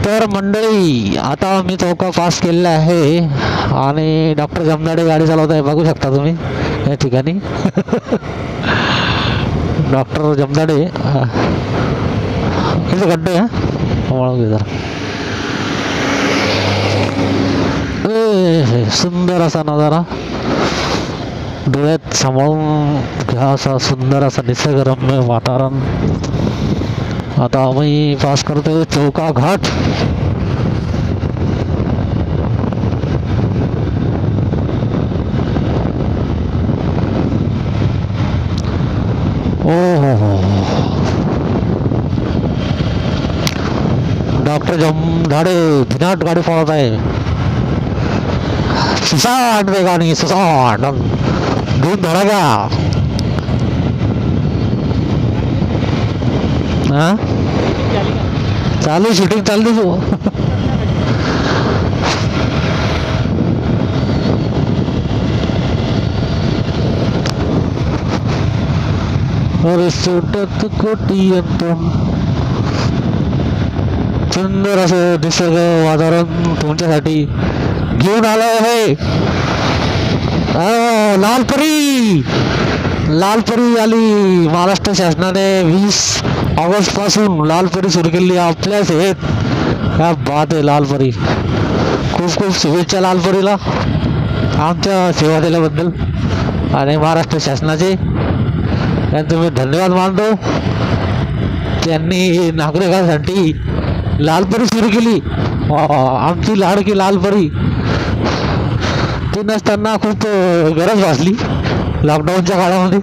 तर मंडळी आता मी चौका पास केलेला आहे आणि डॉक्टर जमनाडे गाडी चालवत आहे, बघू शकता तुम्ही या ठिकाणी. डॉक्टर जमनाडे इथे गड्डे घे जरा. सुंदर असा नजारा डोळ्यात सांभाळून घ्या, असा सुंदर असा निसर्गरम्य वातावरण. आता आम्ही पास करतो चौका घाट. ओ हो डॉक्टर जमधाडे भिनाट गाडी पळत आहे. सुसाट वेगाने सुसाट धूम धडाका. हाँ चालू शूटिंग चालू. अरे सोटत कोटी अंतम. सुंदर असं निसर्ग वातावरण तुमच्यासाठी घेऊन आलं आहे. लालपरी लालपरी आली. महाराष्ट्र शासनाने 20 ऑगस्ट पासून लालपरी सुरू केली आपल्या सेवेत. क्या बात आहे लालपरी. खूप खूप शुभेच्छा लालपरीला आमच्या सेवा दिल्याबद्दल आणि महाराष्ट्र शासनाचे त्यांचे मी धन्यवाद मानतो. त्यांनी नागरिकांसाठी लालपरी सुरू केली. आमची लाडकी लालपरी ती नसताना खूप गरज भासली लॉकडाऊनच्या काळामध्ये.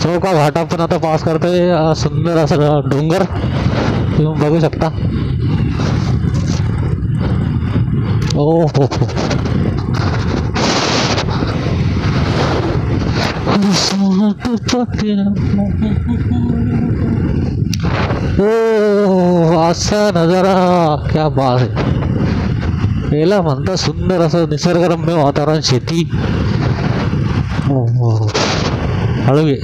चौका घाट आपण आता पास करतोय. सुंदर असं डोंगर तुम्ही बघू शकता. ओ हो हो असा नजारा. क्या बात आहे. याला म्हणता सुंदर असं निसर्गरम्य वातावरण. शेती हळू घे.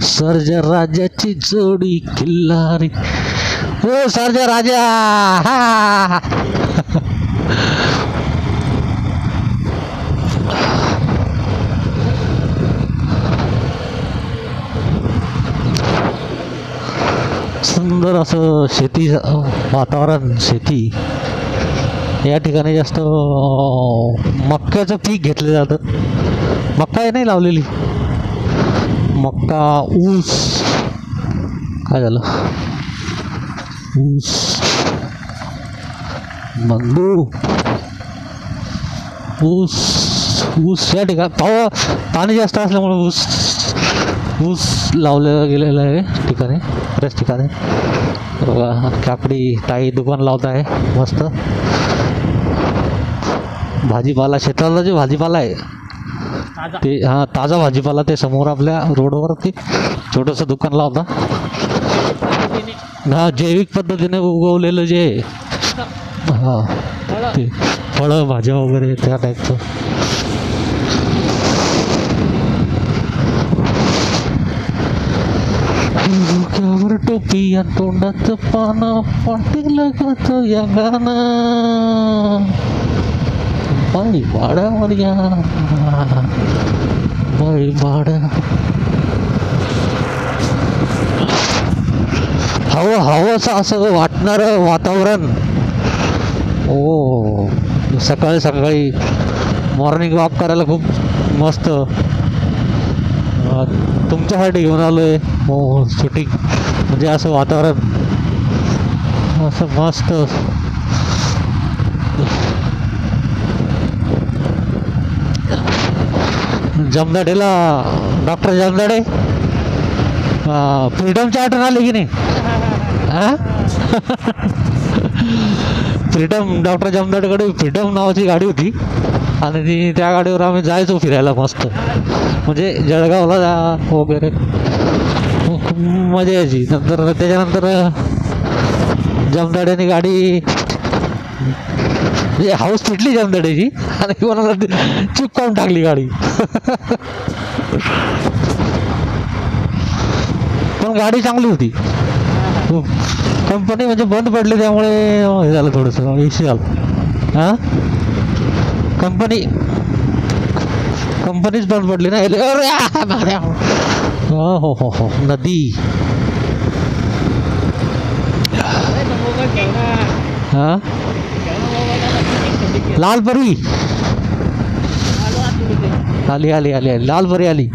सर्जा राजाची जोडी किल्लारी. हो सर्जा राजा. हा सुंदर असं शेती वातावरण. शेती या ठिकाणी जास्त मक्याचं पीक घेतलं जातं. मक्का नाही लावलेली. मक्का ऊस. काय झालं. ऊस बंधू ऊस ऊस या ठिकाणी पाणी जास्त असल्यामुळे ऊस ऊस लावलं गेलेलं आहे ठिकाणी बऱ्याच ठिकाणी. बघा काकडी ताई दुकान लावत आहे मस्त. भाजीपाला शेताला जे भाजीपाला आहे ते ताजा भाजीपाला ते समोर आपल्या रोडवरती छोटंसं दुकान लावता. जैविक पद्धतीने उगवलेलं जे ते फळं भाज्या वगैरे त्या टाईपचं. डोक्यावर टोपी या तोंडाचं पानं पाठी लागत या गाणं. बाई भाड्यावर या बाई भाड्या. हवंसं असं वाटणारं वातावरण. ओ सकाळी सकाळी मॉर्निंग वॉक करायला खूप मस्त. तुमच्यासाठी घेऊन आलो आहे. हो शूटिंग म्हणजे असं वातावरण असं मस्त. जमदाडेला डॉक्टर जमदाडे फ्रीडमच्या आठवण आली की नाही. फ्रीडम, डॉक्टर जमदाडेकडे फ्रीडम नावाची गाडी होती आणि त्या गाडीवर आम्ही जायचो फिरायला मस्त, म्हणजे जळगावला वगैरे खूप मजा यायची. नंतर त्याच्यानंतर जमदाड्याने गाडी म्हणजे हाऊस फिटली जमदाड्याची आणि कोणाला चिपकावून टाकली गाडी. पण गाडी चांगली होती. कंपनी म्हणजे बंद पडली त्यामुळे हे झालं थोडंसं इश्यू झालं. हां कंपनीच बंद पडली ना. अरे हो हो हो हो नदी. हां लालपरी आली आली आली आली लालपरी आली.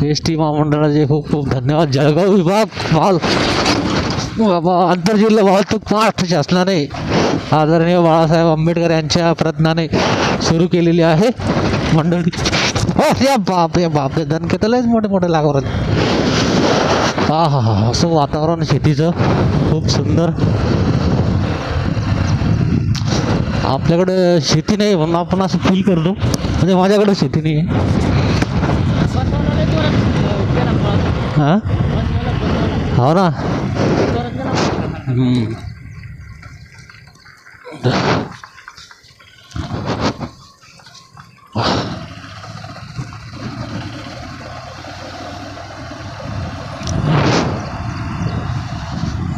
एस टी महामंडळाचे खूप खूप धन्यवाद. जळगाव विभाग आंतरजिल्हा वाहतूक महाराष्ट्र शासनाने आदरणीय बाळासाहेब आंबेडकर यांच्या प्रयत्नाने सुरू केलेली आहे मंडळी. हो या बाप या बाप दणके तर लयच मोठे मोठे लागवत. हा हा हा असं वातावरण शेतीचं खूप सुंदर. आपल्याकडं शेती नाही म्हणून आपण असं फील करतो, म्हणजे माझ्याकडं शेती नाही आहे. हां हो ना.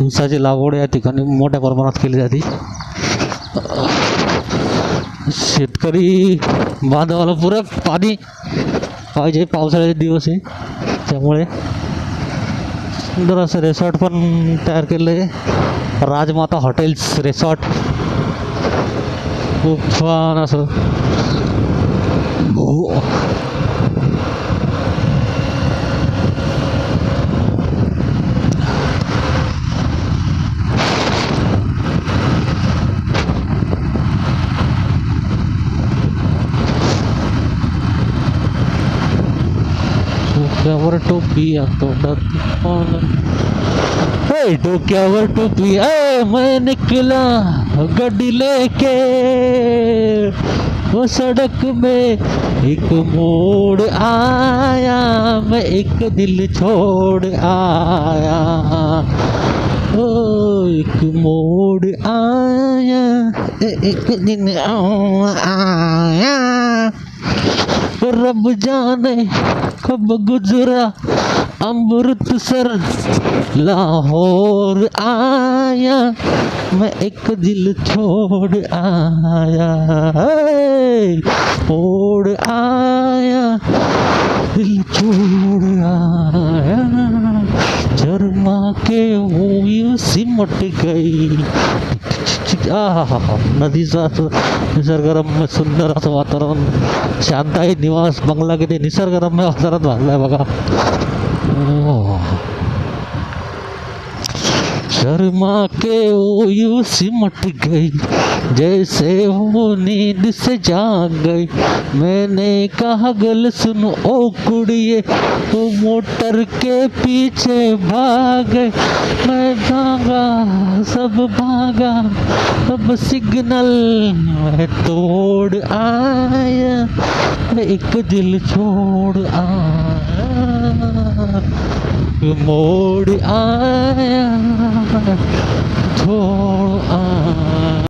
ऊसाची लागवड या ठिकाणी मोठ्या प्रमाणात केली जाते. शेतकरी बांधवाला पुरं पाणी पाहिजे, पावसाळ्याचे दिवस आहे त्यामुळे सुंदर असं रिसॉर्ट पण तयार केलं आहे. राजमाता हॉटेल्स रिसॉर्ट खूप छान असं. डोक्यावर टोपी डोक्यावर टोपी मैं निकला गड्डी लेके वो सड़क में एक मोड़ आया मैं एक दिल छोड़ आया ओ एक मोड़ आया एक दिन आया रब जाने कब गुजरा अमृतसर लाहौर आया मैं एक दिल छोड़ आया छोड़ आया दिल छोड़ आया शर्मा के वो सिमट गई. नदीचं असं निसर्गरम्य सुंदर असं वातावरण, शांताई निवास बंगला किती निसर्गरम्य वातावरण बांधलाय बघा. शर्मा के वो यूं सिमट गई जैसे वो नींद से जाग गई. मैंने कहा गल सुन ओ कुड़िए वो मोटर के पीछे भाग गए. मैं भागा सब भागा अब सिग्नल मैं तोड़ आया एक दिल छोड़ आया मोड़ आया छोड़ आया.